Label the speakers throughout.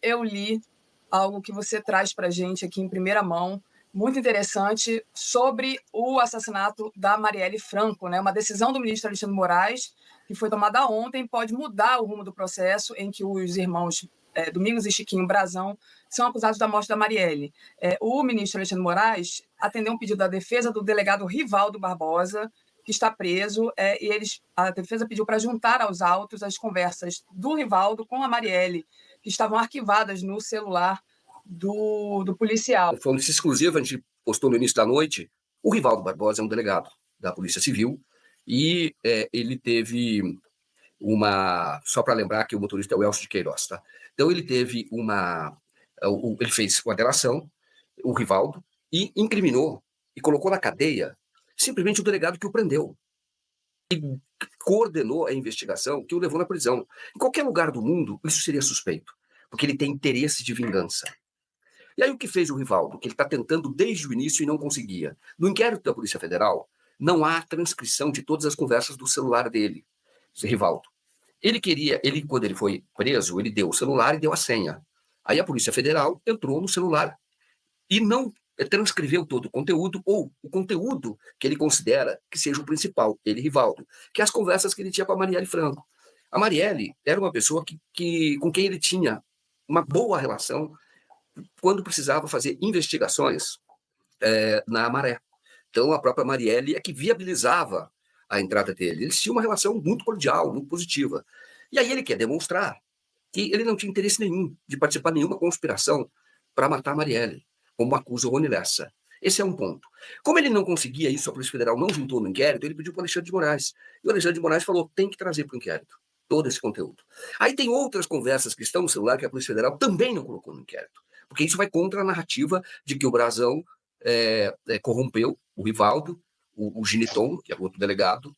Speaker 1: eu li algo que você traz para a gente aqui em primeira mão, muito interessante, sobre o assassinato da Marielle Franco, né? Uma decisão do ministro Alexandre de Moraes, que foi tomada ontem, pode mudar o rumo do processo em que os irmãos Domingos e Chiquinho Brazão são acusados da morte da Marielle. O ministro Alexandre de Moraes atendeu um pedido da defesa do delegado Rivaldo Barbosa, que está preso, a defesa pediu para juntar aos autos as conversas do Rivaldo com a Marielle, que estavam arquivadas no celular do policial.
Speaker 2: Foi uma notícia exclusiva, a gente postou no início da noite. O Rivaldo Barbosa é um delegado da Polícia Civil e ele teve só para lembrar que o motorista é o Elcio de Queiroz, tá? Então ele teve ele fez uma delação, o Rivaldo, e incriminou e colocou na cadeia simplesmente o delegado que o prendeu. E coordenou a investigação que o levou na prisão. Em qualquer lugar do mundo, isso seria suspeito, porque ele tem interesse de vingança. E aí o que fez o Rivaldo? Que ele está tentando desde o início e não conseguia. No inquérito da Polícia Federal, não há transcrição de todas as conversas do celular dele, esse Rivaldo. Quando ele foi preso, ele deu o celular e deu a senha. Aí a Polícia Federal entrou no celular e não transcreveu todo o conteúdo, ou o conteúdo que ele considera que seja o principal, ele, Rivaldo, que é as conversas que ele tinha com a Marielle Franco. A Marielle era uma pessoa com quem ele tinha uma boa relação quando precisava fazer investigações na Maré. Então, a própria Marielle é que viabilizava a entrada dele. Eles tinham uma relação muito cordial, muito positiva. E aí ele quer demonstrar que ele não tinha interesse nenhum de participar de nenhuma conspiração para matar a Marielle, como acusa o Rony Lessa. Esse é um ponto. Como ele não conseguia isso, a Polícia Federal não juntou no inquérito, ele pediu para o Alexandre de Moraes. E o Alexandre de Moraes falou, tem que trazer para o inquérito todo esse conteúdo. Aí tem outras conversas que estão no celular que a Polícia Federal também não colocou no inquérito, porque isso vai contra a narrativa de que o Brazão corrompeu o Rivaldo, o Giniton, que é o outro delegado,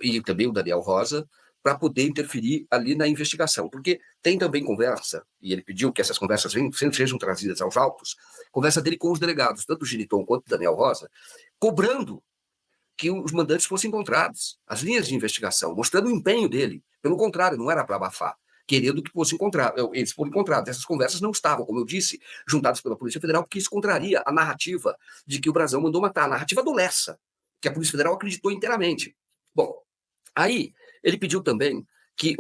Speaker 2: e também o Daniel Rosa, para poder interferir ali na investigação. Porque tem também conversa, e ele pediu que essas conversas sejam trazidas aos autos, conversa dele com os delegados, tanto o Giniton quanto o Daniel Rosa, cobrando que os mandantes fossem encontrados, as linhas de investigação, mostrando o empenho dele. Pelo contrário, não era para abafar, querendo que eles fossem encontrados. Essas conversas não estavam, como eu disse, juntadas pela Polícia Federal, porque isso contraria a narrativa de que o Brazão mandou matar, a narrativa do Lessa, que a Polícia Federal acreditou inteiramente. Bom, aí ele pediu também que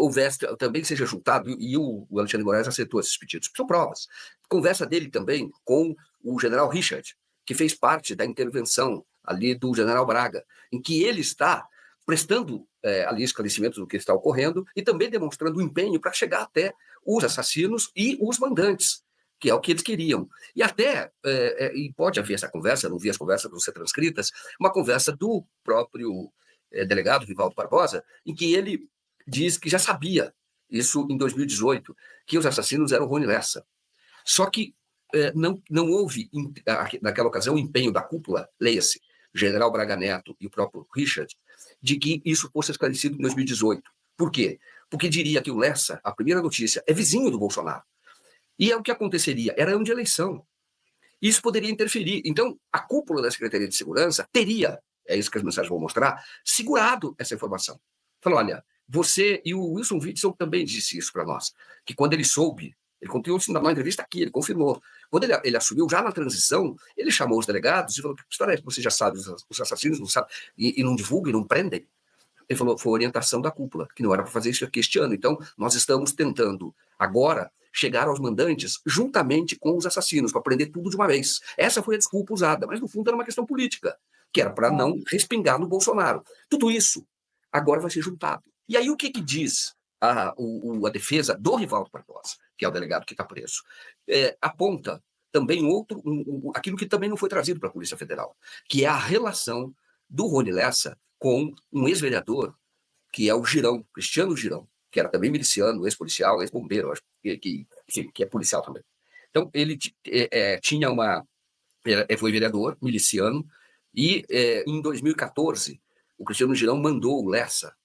Speaker 2: também seja juntado, e o Alexandre de Moraes aceitou esses pedidos, são provas. Conversa dele também com o general Richard, que fez parte da intervenção ali do general Braga, em que ele está prestando ali esclarecimento do que está ocorrendo e também demonstrando o empenho para chegar até os assassinos e os mandantes, que é o que eles queriam. E até, e pode haver essa conversa, não vi as conversas vão ser transcritas, uma conversa do próprio delegado Rivaldo Barbosa, em que ele diz que já sabia, isso em 2018, que os assassinos eram Rony Lessa. Só que não houve, naquela ocasião, empenho da cúpula, leia-se, general Braga Neto e o próprio Richard, de que isso fosse esclarecido em 2018. Por quê? Porque diria que o Lessa, a primeira notícia, é vizinho do Bolsonaro. E é o que aconteceria, era ano de eleição. Isso poderia interferir. Então, a cúpula da Secretaria de Segurança teria, é isso que as mensagens vão mostrar, segurado essa informação. Falou, olha, você e o Wilson Witzel também disse isso para nós, que quando ele soube, ele contou isso numa entrevista aqui, ele confirmou. Quando ele assumiu, já na transição, ele chamou os delegados e falou, que história é que você já sabe, os assassinos não sabem, e não divulgam, e não prendem? Ele falou, foi orientação da cúpula, que não era para fazer isso aqui este ano. Então, nós estamos tentando, agora, chegar aos mandantes juntamente com os assassinos, para prender tudo de uma vez. Essa foi a desculpa usada, mas no fundo era uma questão política, que era para não respingar no Bolsonaro. Tudo isso agora vai ser juntado. E aí o que diz a defesa do Rivaldo Barbosa, que é o delegado que está preso? Aponta também aquilo que também não foi trazido para a Polícia Federal, que é a relação do Rony Lessa com um ex-vereador, que é o Girão, Cristiano Girão, que era também miliciano, ex-policial, ex-bombeiro, acho que é policial também. Então, ele foi vereador, miliciano, e em 2014, o Cristiano Girão mandou o Lessa,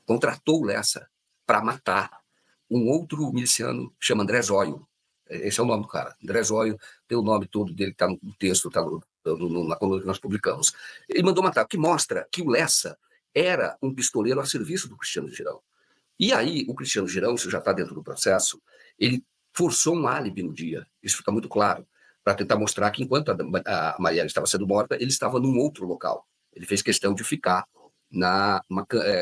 Speaker 2: contratou o Lessa para matar um outro miliciano, chama André Zóio. Esse é o nome do cara. André Zóio tem o nome todo dele, está no texto, está na coluna que nós publicamos. Ele mandou matar, o que mostra que o Lessa era um pistoleiro a serviço do Cristiano Girão. E aí, o Cristiano Girão, isso já está dentro do processo, ele forçou um álibi no dia, isso fica muito claro, para tentar mostrar que enquanto a Marielle estava sendo morta, ele estava num outro local. Ele fez questão de ficar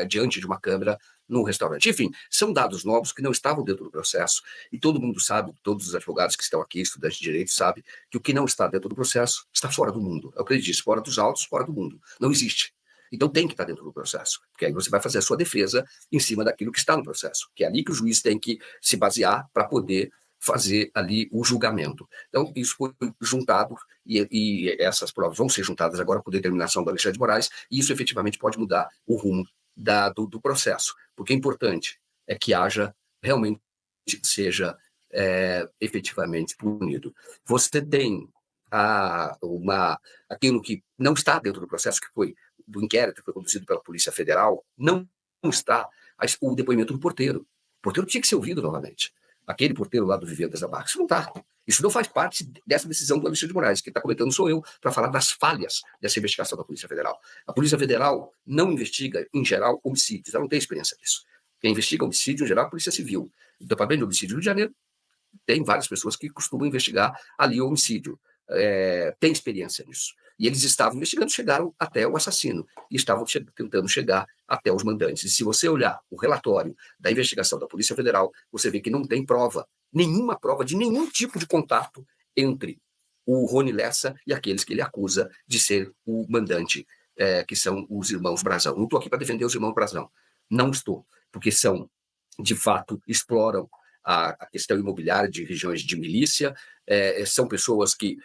Speaker 2: diante de uma câmera num restaurante. Enfim, são dados novos que não estavam dentro do processo, e todo mundo sabe, todos os advogados que estão aqui, estudantes de direito, sabem que o que não está dentro do processo está fora do mundo. É o que ele disse, fora dos autos, fora do mundo. Não existe. Então tem que estar dentro do processo, porque aí você vai fazer a sua defesa em cima daquilo que está no processo, que é ali que o juiz tem que se basear para poder fazer ali o julgamento. Então, isso foi juntado, e essas provas vão ser juntadas agora por determinação do Alexandre de Moraes, e isso efetivamente pode mudar o rumo do processo, porque é importante que haja realmente, seja efetivamente punido. Você tem aquilo que não está dentro do processo, que foi do inquérito que foi conduzido pela Polícia Federal, não está o depoimento do porteiro. O porteiro tinha que ser ouvido novamente. Aquele porteiro lá do Vivendas da Barra, isso não está. Isso não faz parte dessa decisão do Alexandre de Moraes. Quem está comentando sou eu, para falar das falhas dessa investigação da Polícia Federal. A Polícia Federal não investiga, em geral, homicídios. Ela não tem experiência disso. Quem investiga homicídio, em geral, é a Polícia Civil. O Departamento de Homicídio do Rio de Janeiro tem várias pessoas que costumam investigar ali o homicídio. Tem experiência nisso. E eles estavam investigando, chegaram até o assassino, e estavam tentando chegar até os mandantes. E se você olhar o relatório da investigação da Polícia Federal, você vê que não tem prova, nenhuma prova de nenhum tipo de contato entre o Rony Lessa e aqueles que ele acusa de ser o mandante, que são os irmãos Brazão. Não estou aqui para defender os irmãos Brazão. Não estou, porque são, de fato, exploram a questão imobiliária de regiões de milícia, são pessoas que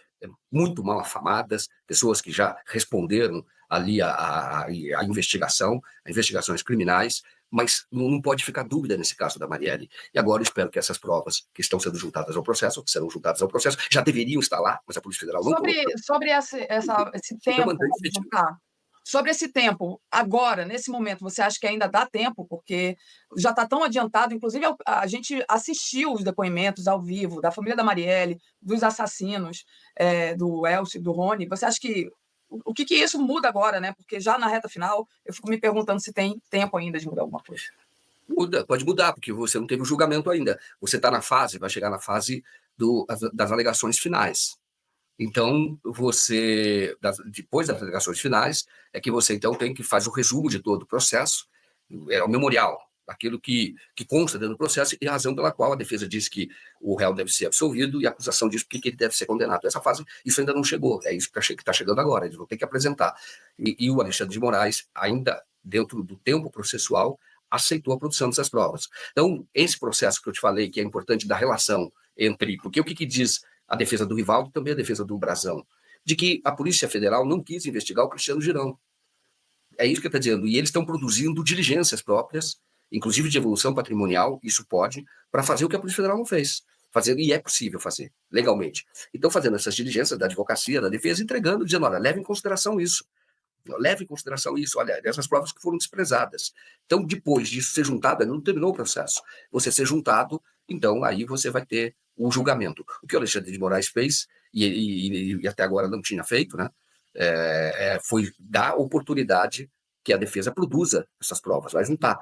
Speaker 2: muito mal afamadas, pessoas que já responderam ali a investigações criminais, mas não pode ficar dúvida nesse caso da Marielle. E agora eu espero que essas provas que estão sendo juntadas ao processo, que serão juntadas ao processo, já deveriam estar lá, mas a Polícia Federal não colocou.
Speaker 1: Sobre esse tempo, sobre esse tempo, agora, nesse momento, você acha que ainda dá tempo? Porque já está tão adiantado, inclusive a gente assistiu os depoimentos ao vivo da família da Marielle, dos assassinos, do Elcio e do Rony. Você acha que o que isso muda agora, né? Porque já na reta final, eu fico me perguntando se tem tempo ainda de mudar alguma coisa.
Speaker 2: Muda, pode mudar, porque você não teve o julgamento ainda. Você está vai chegar na fase das alegações finais. Então, depois das alegações finais, é que você, então, tem que fazer o resumo de todo o processo, o memorial, aquilo que consta dentro do processo e a razão pela qual a defesa diz que o réu deve ser absolvido e a acusação diz que ele deve ser condenado. Essa fase, isso ainda não chegou, é isso que está chegando agora, eles vão ter que apresentar. E o Alexandre de Moraes, ainda dentro do tempo processual, aceitou a produção dessas provas. Então, esse processo que eu te falei, que é importante da relação entre... Porque o que diz a defesa do Rivaldo e também a defesa do Brazão? De que a Polícia Federal não quis investigar o Cristiano Girão. É isso que está dizendo. E eles estão produzindo diligências próprias, inclusive de evolução patrimonial, isso pode, para fazer o que a Polícia Federal não fez. E é possível fazer, legalmente. Então, fazendo essas diligências da advocacia, da defesa, entregando, dizendo, olha, leve em consideração isso. Leve em consideração isso, olha, essas provas que foram desprezadas. Então, depois disso ser juntado, não terminou o processo. Você ser juntado, então, aí você vai ter o julgamento. O que o Alexandre de Moraes fez, e até agora não tinha feito, né, foi dar oportunidade que a defesa produza essas provas, vai juntar.